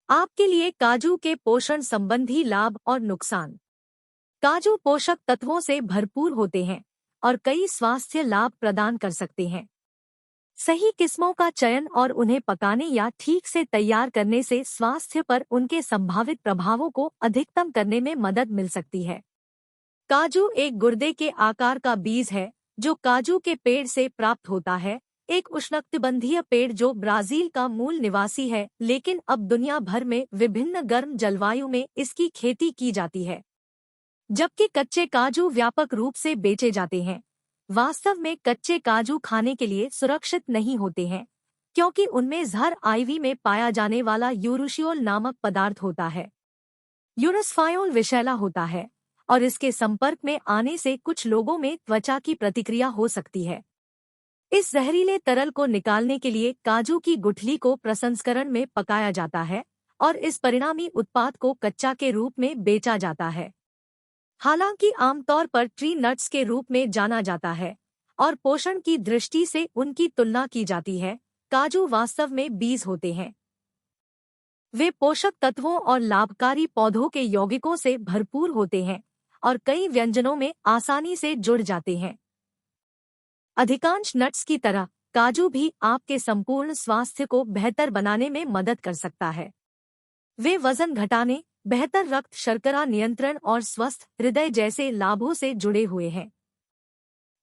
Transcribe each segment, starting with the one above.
आपके लिए काजू के पोषण संबंधी लाभ और नुकसान। काजू पोषक तत्वों से भरपूर होते हैं और कई स्वास्थ्य लाभ प्रदान कर सकते हैं। सही किस्मों का चयन और उन्हें पकाने या ठीक से तैयार करने से स्वास्थ्य पर उनके संभावित प्रभावों को अधिकतम करने में मदद मिल सकती है। काजू एक गुर्दे के आकार का बीज है जो काजू के पेड़ से प्राप्त होता है, एक उष्णकटिबंधीय पेड़ जो ब्राजील का मूल निवासी है, लेकिन अब दुनिया भर में विभिन्न गर्म जलवायु में इसकी खेती की जाती है। जबकि कच्चे काजू व्यापक रूप से बेचे जाते हैं, वास्तव में कच्चे काजू खाने के लिए सुरक्षित नहीं होते हैं, क्योंकि उनमें जहर आईवी में पाया जाने वाला यूरुशियोल नामक पदार्थ होता है। यूरसफायोल विषैला होता है और इसके संपर्क में आने से कुछ लोगों में त्वचा की प्रतिक्रिया हो सकती है। इस जहरीले तरल को निकालने के लिए काजू की गुठली को प्रसंस्करण में पकाया जाता है और इस परिणामी उत्पाद को कच्चा के रूप में बेचा जाता है। हालांकि आमतौर पर ट्री नट्स के रूप में जाना जाता है और पोषण की दृष्टि से उनकी तुलना की जाती है, काजू वास्तव में बीज होते हैं। वे पोषक तत्वों और लाभकारी पौधों के यौगिकों से भरपूर होते हैं और कई व्यंजनों में आसानी से जुड़ जाते हैं। अधिकांश नट्स की तरह काजू भी आपके संपूर्ण स्वास्थ्य को बेहतर बनाने में मदद कर सकता है। वे वजन घटाने, बेहतर रक्त शर्करा नियंत्रण और स्वस्थ हृदय जैसे लाभों से जुड़े हुए हैं।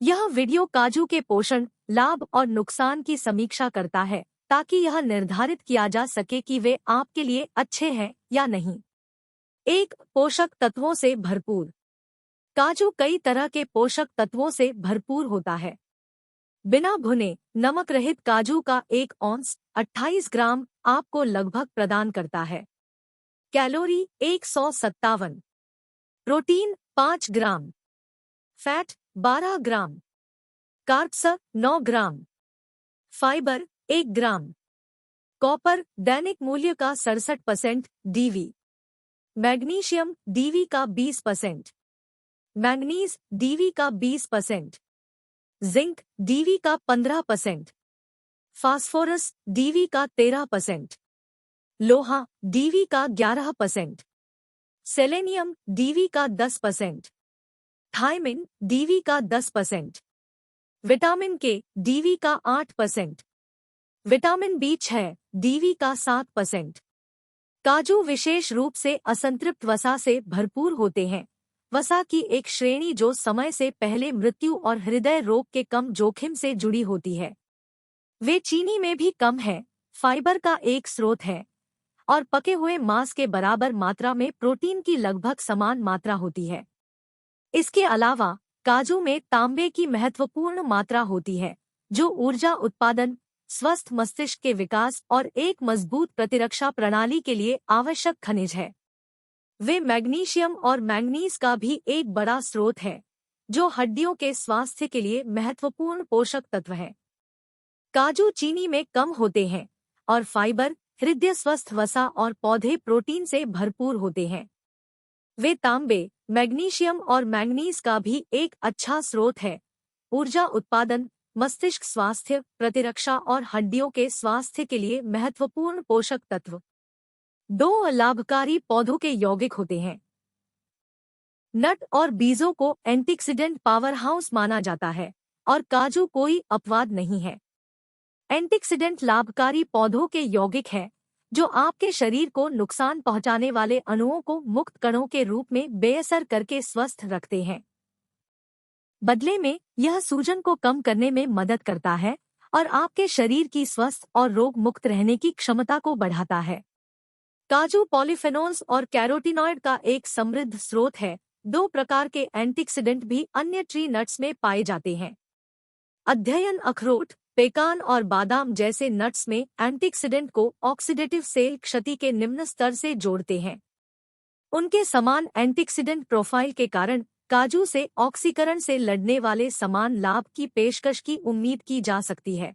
यह वीडियो काजू के पोषण, लाभ और नुकसान की समीक्षा करता है ताकि यह निर्धारित किया जा सके कि वे आपके लिए अच्छे हैं या नहीं। एक, पोषक तत्वों से भरपूर। काजू कई तरह के पोषक तत्वों से भरपूर होता है। बिना भुने, नमक रहित काजू का 1 औंस 28 ग्राम आपको लगभग प्रदान करता है। कैलोरी 157, प्रोटीन 5 ग्राम, फैट 12 ग्राम, कार्ब्स 9 ग्राम, फाइबर 1 ग्राम, कॉपर दैनिक मूल्य का 67%, डीवी, मैग्नीशियम डीवी का 20%, मैंगनीज डीवी का 20%, जिंक डीवी का 15%, फास्फोरस डीवी का 13%, लोहा डीवी का 11%, सेलेनियम डीवी का 10%, थायमिन डीवी का 10%, विटामिन के डीवी का 8%, विटामिन बी6 डीवी का 7%। काजू विशेष रूप से असंतृप्त वसा से भरपूर होते हैं, वसा की एक श्रेणी जो समय से पहले मृत्यु और हृदय रोग के कम जोखिम से जुड़ी होती है। वे चीनी में भी कम है, फाइबर का एक स्रोत है और पके हुए मांस के बराबर मात्रा में प्रोटीन की लगभग समान मात्रा होती है। इसके अलावा काजू में तांबे की महत्वपूर्ण मात्रा होती है, जो ऊर्जा उत्पादन, स्वस्थ मस्तिष्क के विकास और एक मजबूत प्रतिरक्षा प्रणाली के लिए आवश्यक खनिज है। वे मैग्नीशियम और मैंगनीज का भी एक बड़ा स्रोत है, जो हड्डियों के स्वास्थ्य के लिए महत्वपूर्ण पोषक तत्व है। काजू चीनी में कम होते हैं और फाइबर, हृदय स्वस्थ वसा और पौधे प्रोटीन से भरपूर होते हैं। वे तांबे, मैग्नीशियम और मैंगनीज का भी एक अच्छा स्रोत है, ऊर्जा उत्पादन, मस्तिष्क स्वास्थ्य, प्रतिरक्षा और हड्डियों के स्वास्थ्य के लिए महत्वपूर्ण पोषक तत्व। 2 लाभकारी पौधों के यौगिक होते हैं। नट और बीजों को एंटीऑक्सीडेंट पावरहाउस माना जाता है और काजू कोई अपवाद नहीं है। एंटीऑक्सीडेंट लाभकारी पौधों के यौगिक है जो आपके शरीर को नुकसान पहुंचाने वाले अणुओं को मुक्त कणों के रूप में बेअसर करके स्वस्थ रखते हैं। बदले में यह सूजन को कम करने में मदद करता है और आपके शरीर की स्वस्थ और रोग मुक्त रहने की क्षमता को बढ़ाता है। काजू पॉलीफेनोल्स और कैरोटीनॉइड का एक समृद्ध स्रोत है। 2 प्रकार के एंटीऑक्सीडेंट भी अन्य ट्री नट्स में पाए जाते हैं। अध्ययन अखरोट, पेकान और बादाम जैसे नट्स में एंटीऑक्सीडेंट को ऑक्सीडेटिव सेल क्षति के निम्न स्तर से जोड़ते हैं। उनके समान एंटीऑक्सीडेंट प्रोफाइल के कारण काजू से ऑक्सीकरण से लड़ने वाले समान लाभ की पेशकश की उम्मीद की जा सकती है।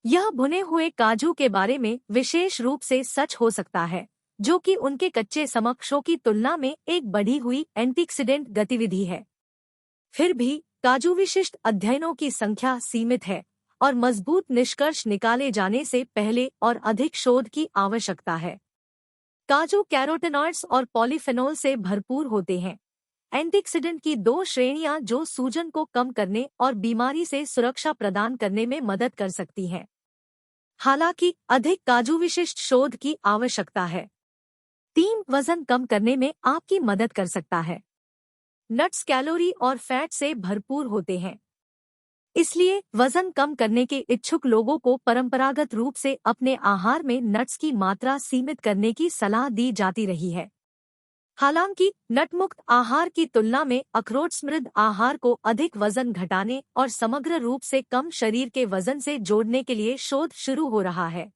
यह भुने हुए काजू के बारे में विशेष रूप से सच हो सकता है, जो कि उनके कच्चे समकक्षों की तुलना में एक बढ़ी हुई एंटीऑक्सीडेंट गतिविधि है। फिर भी काजू विशिष्ट अध्ययनों की संख्या सीमित है और मजबूत निष्कर्ष निकाले जाने से पहले और अधिक शोध की आवश्यकता है। काजू कैरोटेनॉइड्स और पॉलीफेनोल से भरपूर होते हैं। एंटीऑक्सीडेंट की दो श्रेणियां जो सूजन को कम करने और बीमारी से सुरक्षा प्रदान करने में मदद कर सकती हैं। हालांकि अधिक काजू विशिष्ट शोध की आवश्यकता है। 3 वजन कम करने में आपकी मदद कर सकता है। नट्स कैलोरी और फैट से भरपूर होते हैं, इसलिए वजन कम करने के इच्छुक लोगों को परंपरागत रूप से अपने आहार में नट्स की मात्रा सीमित करने की सलाह दी जाती रही है। हालांकि नटमुक्त आहार की तुलना में अखरोट समृद्ध आहार को अधिक वजन घटाने और समग्र रूप से कम शरीर के वजन से जोड़ने के लिए शोध शुरू हो रहा है।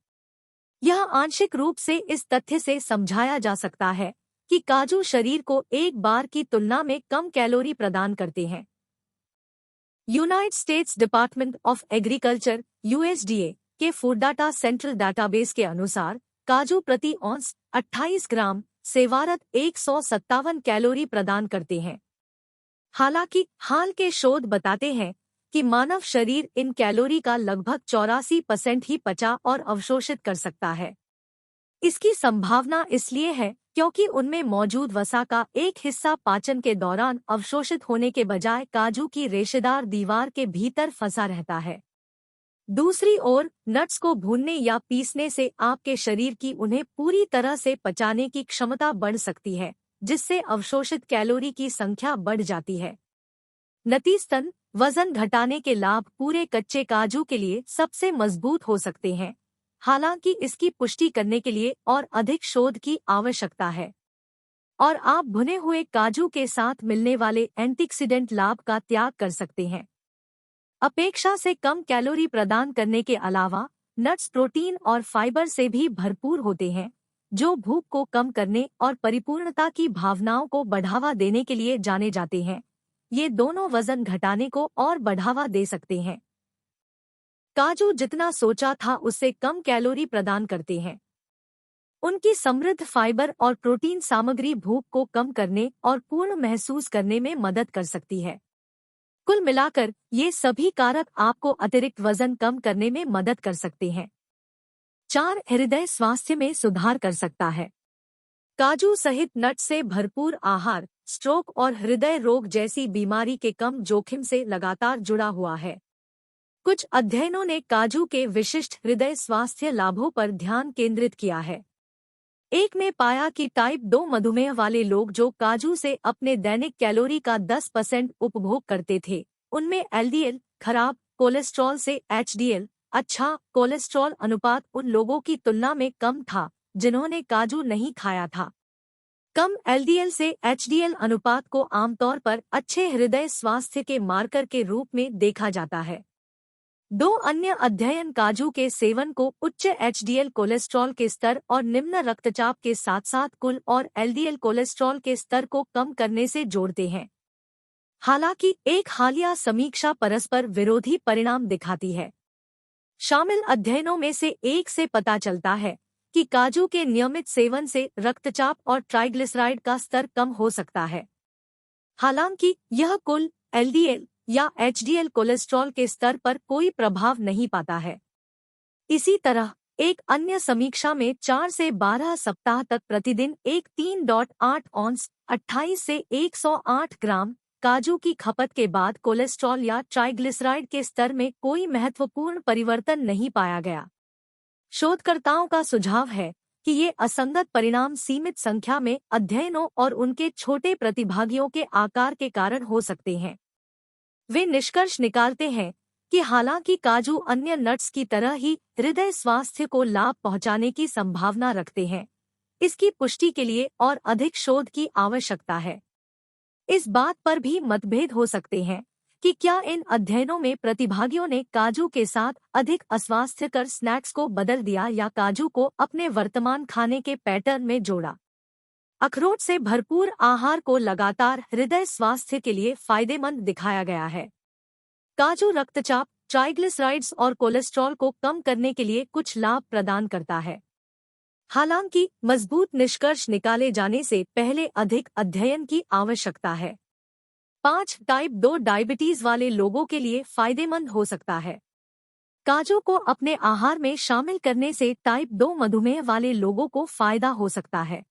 यह आंशिक रूप से इस तथ्य से समझाया जा सकता है कि काजू शरीर को एक बार की तुलना में कम कैलोरी प्रदान करते हैं। United states department of agriculture (USDA) के फूड डाटा सेंट्रल डाटाबेस के अनुसार काजू प्रति औंस 28 ग्राम सेवारत 157 कैलोरी प्रदान करते हैं। हालांकि हाल के शोध बताते हैं कि मानव शरीर इन कैलोरी का लगभग 84% ही पचा और अवशोषित कर सकता है। इसकी संभावना इसलिए है क्योंकि उनमें मौजूद वसा का एक हिस्सा पाचन के दौरान अवशोषित होने के बजाय काजू की रेशेदार दीवार के भीतर फंसा रहता है। दूसरी ओर नट्स को भूनने या पीसने से आपके शरीर की उन्हें पूरी तरह से पचाने की क्षमता बढ़ सकती है, जिससे अवशोषित कैलोरी की संख्या बढ़ जाती है। नतीजतन वजन घटाने के लाभ पूरे कच्चे काजू के लिए सबसे मजबूत हो सकते हैं। हालांकि इसकी पुष्टि करने के लिए और अधिक शोध की आवश्यकता है, और आप भुने हुए काजू के साथ मिलने वाले एंटीऑक्सीडेंट लाभ का त्याग कर सकते हैं। अपेक्षा से कम कैलोरी प्रदान करने के अलावा नट्स प्रोटीन और फाइबर से भी भरपूर होते हैं, जो भूख को कम करने और परिपूर्णता की भावनाओं को बढ़ावा देने के लिए जाने जाते हैं। ये दोनों वजन घटाने को और बढ़ावा दे सकते हैं। काजू जितना सोचा था उससे कम कैलोरी प्रदान करते हैं। उनकी समृद्ध फाइबर और प्रोटीन सामग्री भूख को कम करने और पूर्ण महसूस करने में मदद कर सकती है। कुल मिलाकर ये सभी कारक आपको अतिरिक्त वजन कम करने में मदद कर सकते हैं। 4. हृदय स्वास्थ्य में सुधार कर सकता है। काजू सहित नट से भरपूर आहार स्ट्रोक और हृदय रोग जैसी बीमारी के कम जोखिम से लगातार जुड़ा हुआ है। कुछ अध्ययनों ने काजू के विशिष्ट हृदय स्वास्थ्य लाभों पर ध्यान केंद्रित किया है। एक में पाया कि टाइप 2 मधुमेह वाले लोग जो काजू से अपने दैनिक कैलोरी का 10% उपभोग करते थे, उनमें LDL खराब कोलेस्ट्रॉल से HDL अच्छा कोलेस्ट्रॉल अनुपात उन लोगों की तुलना में कम था जिन्होंने काजू नहीं खाया था। कम LDL से HDL अनुपात को आमतौर पर अच्छे हृदय स्वास्थ्य के मार्कर के रूप में देखा जाता है। 2 अन्य अध्ययन काजू के सेवन को उच्च HDL कोलेस्ट्रॉल के स्तर और निम्न रक्तचाप के साथ साथ कुल और LDL कोलेस्ट्रॉल के स्तर को कम करने से जोड़ते हैं। हालांकि एक हालिया समीक्षा परस्पर विरोधी परिणाम दिखाती है। शामिल अध्ययनों में से एक से पता चलता है कि काजू के नियमित सेवन से रक्तचाप और ट्राइग्लिसराइड का स्तर कम हो सकता है। हालांकि यह कुल LDL या HDL कोलेस्ट्रॉल के स्तर पर कोई प्रभाव नहीं पाता है। इसी तरह एक अन्य समीक्षा में 4 से 12 सप्ताह तक प्रतिदिन एक 3.8 औंस 28 से 108 ग्राम काजू की खपत के बाद कोलेस्ट्रॉल या ट्राइग्लिसराइड के स्तर में कोई महत्वपूर्ण परिवर्तन नहीं पाया गया। शोधकर्ताओं का सुझाव है कि ये असंगत परिणाम सीमित संख्या में अध्ययनों और उनके छोटे प्रतिभागियों के आकार के कारण हो सकते हैं। वे निष्कर्ष निकालते हैं कि हालांकि काजू अन्य नट्स की तरह ही हृदय स्वास्थ्य को लाभ पहुंचाने की संभावना रखते हैं, इसकी पुष्टि के लिए और अधिक शोध की आवश्यकता है। इस बात पर भी मतभेद हो सकते हैं कि क्या इन अध्ययनों में प्रतिभागियों ने काजू के साथ अधिक अस्वास्थ्यकर स्नैक्स को बदल दिया या काजू को अपने वर्तमान खाने के पैटर्न में जोड़ा। अखरोट से भरपूर आहार को लगातार हृदय स्वास्थ्य के लिए फायदेमंद दिखाया गया है। काजू रक्तचाप, ट्राइग्लिसराइड्स और कोलेस्ट्रॉल को कम करने के लिए कुछ लाभ प्रदान करता है। हालांकि मजबूत निष्कर्ष निकाले जाने से पहले अधिक अध्ययन की आवश्यकता है। 5. टाइप 2 डायबिटीज वाले लोगों के लिए फायदेमंद हो सकता है। काजू को अपने आहार में शामिल करने से टाइप 2 मधुमेह वाले लोगों को फायदा हो सकता है।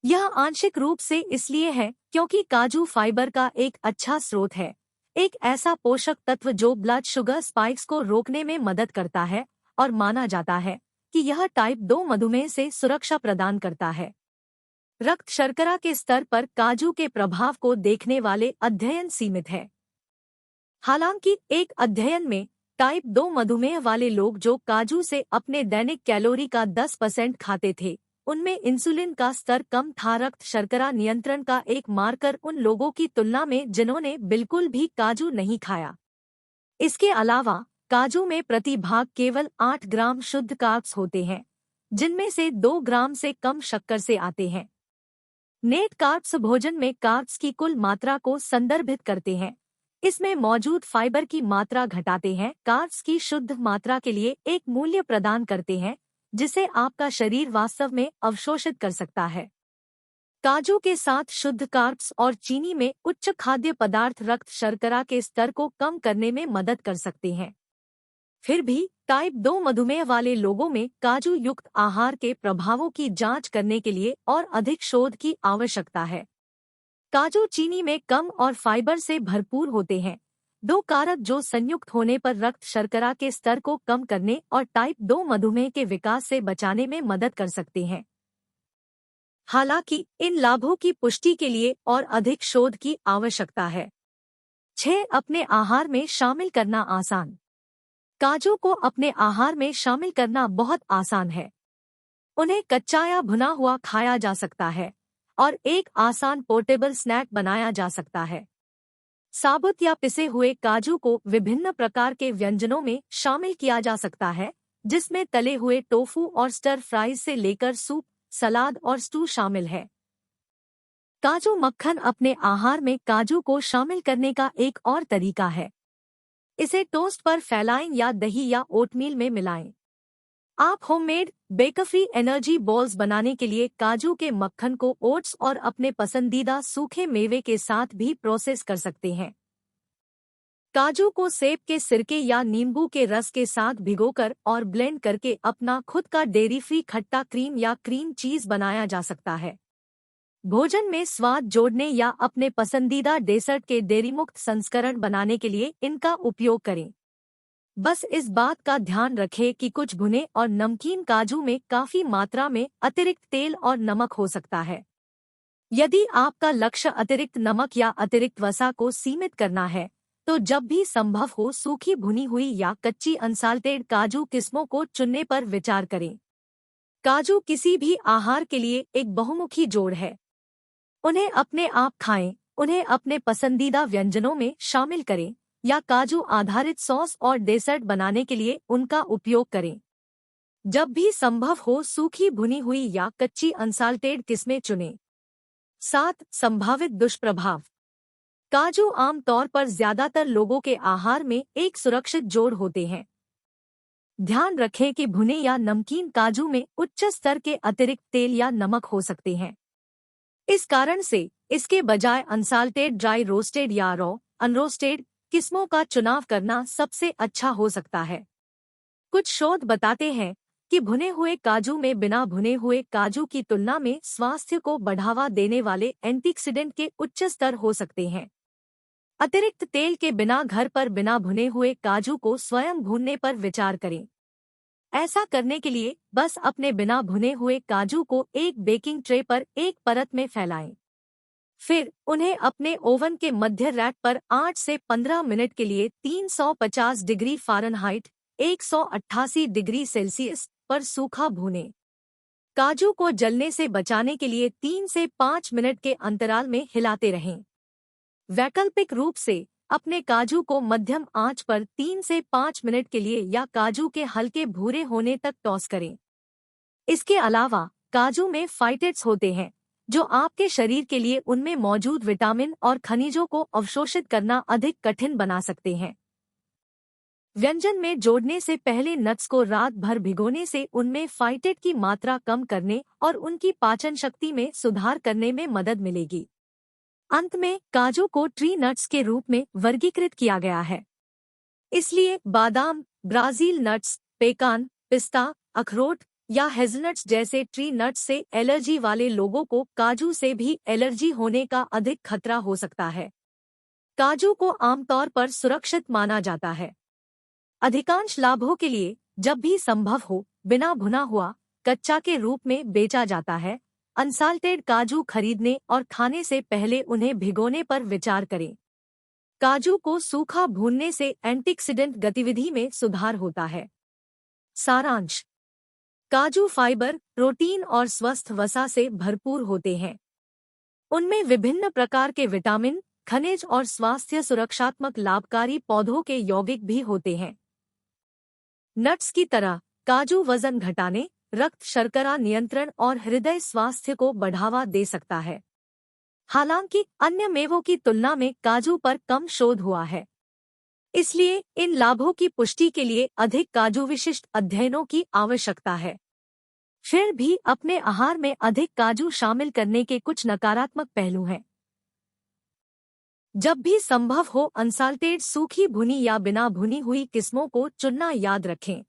यह आंशिक रूप से इसलिए है क्योंकि काजू फाइबर का एक अच्छा स्रोत है, एक ऐसा पोषक तत्व जो ब्लड शुगर स्पाइक्स को रोकने में मदद करता है और माना जाता है कि यह टाइप 2 मधुमेह से सुरक्षा प्रदान करता है। रक्त शर्करा के स्तर पर काजू के प्रभाव को देखने वाले अध्ययन सीमित है। हालांकि एक अध्ययन में टाइप 2 मधुमेह वाले लोग जो काजू से अपने दैनिक कैलोरी का 10% खाते थे, उनमें इंसुलिन का स्तर कम था। रक्त शर्करा नियंत्रण का एक मार्कर उन लोगों की तुलना में जिन्होंने बिल्कुल भी काजू नहीं खाया। इसके अलावा काजू में प्रति भाग केवल 8 ग्राम शुद्ध कार्ब्स होते हैं, जिनमें से 2 ग्राम से कम शक्कर से आते हैं। नेट कार्ब्स भोजन में कार्ब्स की कुल मात्रा को संदर्भित करते हैं। इसमें मौजूद फाइबर की मात्रा घटाते हैं, कार्ब्स की शुद्ध मात्रा के लिए एक मूल्य प्रदान करते हैं जिसे आपका शरीर वास्तव में अवशोषित कर सकता है। काजू के साथ शुद्ध कार्ब्स और चीनी में उच्च खाद्य पदार्थ रक्त शर्करा के स्तर को कम करने में मदद कर सकते हैं। फिर भी टाइप 2 मधुमेह वाले लोगों में काजू युक्त आहार के प्रभावों की जांच करने के लिए और अधिक शोध की आवश्यकता है। काजू चीनी में कम और फाइबर से भरपूर होते हैं, 2 कारक जो संयुक्त होने पर रक्त शर्करा के स्तर को कम करने और टाइप 2 मधुमेह के विकास से बचाने में मदद कर सकते हैं। हालांकि इन लाभों की पुष्टि के लिए और अधिक शोध की आवश्यकता है। 6. अपने आहार में शामिल करना आसान। काजू को अपने आहार में शामिल करना बहुत आसान है। उन्हें कच्चा या भुना हुआ खाया जा सकता है और एक आसान पोर्टेबल स्नैक बनाया जा सकता है। साबुत या पिसे हुए काजू को विभिन्न प्रकार के व्यंजनों में शामिल किया जा सकता है, जिसमें तले हुए टोफू और स्टर फ्राइज से लेकर सूप, सलाद और स्टू शामिल है। काजू मक्खन अपने आहार में काजू को शामिल करने का एक और तरीका है। इसे टोस्ट पर फैलाएं या दही या ओटमील में मिलाएं। आप होममेड बेकफ्री एनर्जी बॉल्स बनाने के लिए काजू के मक्खन को ओट्स और अपने पसंदीदा सूखे मेवे के साथ भी प्रोसेस कर सकते हैं। काजू को सेब के सिरके या नींबू के रस के साथ भिगोकर और ब्लेंड करके अपना खुद का डेयरी फ्री खट्टा क्रीम या क्रीम चीज बनाया जा सकता है। भोजन में स्वाद जोड़ने या अपने पसंदीदा डेसर्ट के डेयरी मुक्त संस्करण बनाने के लिए इनका उपयोग करें। बस इस बात का ध्यान रखें कि कुछ भुने और नमकीन काजू में काफी मात्रा में अतिरिक्त तेल और नमक हो सकता है। यदि आपका लक्ष्य अतिरिक्त नमक या अतिरिक्त वसा को सीमित करना है, तो जब भी संभव हो सूखी भुनी हुई या कच्ची अनसाल्टेड काजू किस्मों को चुनने पर विचार करें। काजू किसी भी आहार के लिए एक बहुमुखी जोड़ है। उन्हें अपने आप खाएं, उन्हें अपने पसंदीदा व्यंजनों में शामिल करें या काजू आधारित सॉस और डेसर्ट बनाने के लिए उनका उपयोग करें। जब भी संभव हो सूखी भुनी हुई या कच्ची अनसाल्टेड किस्में चुनें। 7. संभावित दुष्प्रभाव। काजू आमतौर पर ज्यादातर लोगों के आहार में एक सुरक्षित जोड़ होते हैं। ध्यान रखें कि भुने या नमकीन काजू में उच्च स्तर के अतिरिक्त तेल या नमक हो सकते हैं। इस कारण से इसके बजाय अनसाल्टेड ड्राई रोस्टेड या रॉ अनरोस्टेड किस्मों का चुनाव करना सबसे अच्छा हो सकता है। कुछ शोध बताते हैं कि भुने हुए काजू में बिना भुने हुए काजू की तुलना में स्वास्थ्य को बढ़ावा देने वाले एंटीऑक्सीडेंट के उच्च स्तर हो सकते हैं। अतिरिक्त तेल के बिना घर पर बिना भुने हुए काजू को स्वयं भूनने पर विचार करें। ऐसा करने के लिए बस अपने बिना भुने हुए काजू को एक बेकिंग ट्रे पर एक परत में फैलाएं। फिर उन्हें अपने ओवन के मध्य रैक पर 8 से 15 मिनट के लिए 350 डिग्री फ़ारेनहाइट 188 डिग्री सेल्सियस पर सूखा भूनें। काजू को जलने से बचाने के लिए 3 से 5 मिनट के अंतराल में हिलाते रहें। वैकल्पिक रूप से अपने काजू को मध्यम आंच पर 3 से 5 मिनट के लिए या काजू के हल्के भूरे होने तक टॉस करें। इसके अलावा काजू में फाइटेट्स होते हैं जो आपके शरीर के लिए उनमें मौजूद विटामिन और खनिजों को अवशोषित करना अधिक कठिन बना सकते हैं। व्यंजन में जोड़ने से पहले नट्स को रात भर भिगोने से उनमें फाइटेट की मात्रा कम करने और उनकी पाचन शक्ति में सुधार करने में मदद मिलेगी। अंत में काजू को ट्री नट्स के रूप में वर्गीकृत किया गया है। इसलिए बादाम, ब्राज़ील नट्स, पेकान, पिस्ता, अखरोट या हेज़लनट्स जैसे ट्री नट्स से एलर्जी वाले लोगों को काजू से भी एलर्जी होने का अधिक खतरा हो सकता है। काजू को आमतौर पर सुरक्षित माना जाता है। अधिकांश लाभों के लिए जब भी संभव हो बिना भुना हुआ कच्चा के रूप में बेचा जाता है। अनसाल्टेड काजू खरीदने और खाने से पहले उन्हें भिगोने पर विचार करें। काजू को सूखा भूनने से एंटीऑक्सीडेंट गतिविधि में सुधार होता है। सारांश: काजू फाइबर, प्रोटीन और स्वस्थ वसा से भरपूर होते हैं। उनमें विभिन्न प्रकार के विटामिन, खनिज और स्वास्थ्य सुरक्षात्मक लाभकारी पौधों के यौगिक भी होते हैं। नट्स की तरह काजू वजन घटाने, रक्त शर्करा नियंत्रण और हृदय स्वास्थ्य को बढ़ावा दे सकता है। हालांकि अन्य मेवों की तुलना में काजू पर कम शोध हुआ है, इसलिए इन लाभों की पुष्टि के लिए अधिक काजू विशिष्ट अध्ययनों की आवश्यकता है। फिर भी अपने आहार में अधिक काजू शामिल करने के कुछ नकारात्मक पहलू हैं। जब भी संभव हो अनसाल्टेड सूखी भुनी या बिना भुनी हुई किस्मों को चुनना याद रखें।